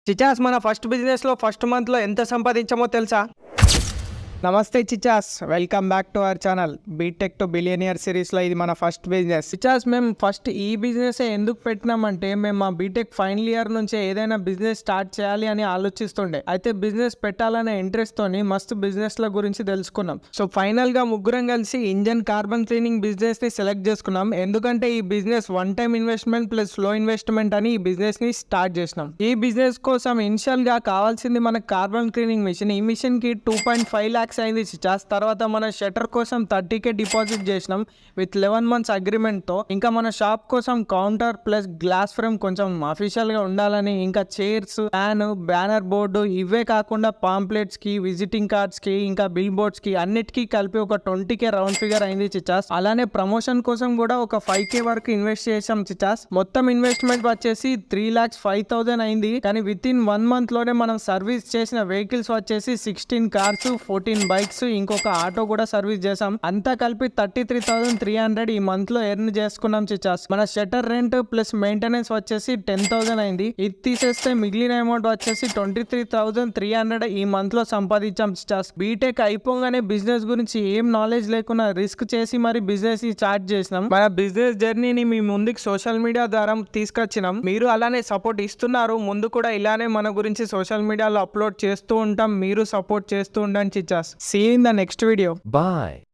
చిచాస్ మన ఫస్ట్ బిజినెస్లో ఫస్ట్ మంత్లో ఎంత సంపాదించామో తెలుసా? నమస్తే చిచాస్, welcome back to our channel BTech to billionaire సిరీస్లో ఇది మన ఫస్ట్ బిజినెస్. చిచాస్ మేము ఫస్ట్ ఈ బిజినెస్ ఎందుకు పెట్టినామంటే మేము మా బీటెక్ ఫైనల్ ఇయర్ నుంచే ఏదైనా బిజినెస్ స్టార్ట్ చేయాలి అని ఆలోచిస్తుండే. అయితే బిజినెస్ పెట్టాలనే ఇంట్రెస్ట్ తోని మస్తు బిజినెస్ల గురించి తెలుసుకున్నాం. సో ఫైనల్గా ముగ్గురం కలిసి ఇంజన్ కార్బన్ క్లీనింగ్ బిజినెస్ని సెలెక్ట్ చేసుకున్నాం. ఎందుకంటే ఈ business one time investment plus లో ఇన్వెస్ట్మెంట్ అని ఈ బిజినెస్ని స్టార్ట్ చేసినాం. ఈ బిజినెస్ కోసం ఇనిషియల్గా కావాల్సింది మనకు కార్బన్ క్లీనింగ్ మిషన్. ఈ మిషన్కి 2.5 lakhs అయింది చిచాస్. తర్వాత మన షటర్ కోసం 30K డిపాజిట్ చేసినాం విత్ 11 months అగ్రిమెంట్తో. ఇంకా మన షాప్ కోసం కౌంటర్ ప్లస్ గ్లాస్ ఫ్రేమ్ కొంచెం అఫీషియల్గా ఉండాలని, ఇంకా చైర్స్, ఫ్యాన్, బ్యానర్ బోర్డు, ఇవే కాకుండా పాంప్లెట్స్కి, విజిటింగ్ కార్డ్స్కి, ఇంకా బిల్ బోర్డ్స్కి అన్నిటికీ కలిపి ఒక 20K రౌండ్ ఫిగర్ అయింది చిచాస్. అలానే ప్రమోషన్ కోసం కూడా ఒక 5K వరకు ఇన్వెస్ట్ చేసాం చిచాస్. మొత్తం ఇన్వెస్ట్మెంట్ వచ్చేసి 3,05,000 అయింది. కానీ విత్ ఇన్ 1 month లోనే మనం సర్వీస్ చేసిన వెహికల్స్ వచ్చేసి 16 కార్స్, 14 బైక్స్, ఇంకొక ఆటో కూడా సర్వీస్ చేసాం. అంతా కలిపి 33,300 ఈ మంత్ లో ఎర్న్ చేసుకున్నాం చిచాస్. మన షటర్ రెంట్ ప్లస్ మెయింటెనెన్స్ వచ్చేసి 10,000 అయింది. ఇది తీసేస్తే మిగిలిన అమౌంట్ వచ్చేసి 23,300 ఈ మంత్ లో సంపాదించాం చిచాస్. బీటెక్ అయిపోగానే బిజినెస్ గురించి ఏం నాలెడ్జ్ లేకుండా రిస్క్ చేసి మరి బిజినెస్ స్టార్ట్ చేసినాం. మన బిజినెస్ జర్నీని మీ ముందుకు సోషల్ మీడియా ద్వారా తీసుకొచ్చినాం. మీరు అలానే సపోర్ట్ ఇస్తున్నారు. ముందు కూడా ఇలానే మన గురించి సోషల్ మీడియాలో అప్లోడ్ చేస్తూ ఉంటాం. మీరు సపోర్ట్ చేస్తూ ఉండండి Chichas. See you in the next video. Bye.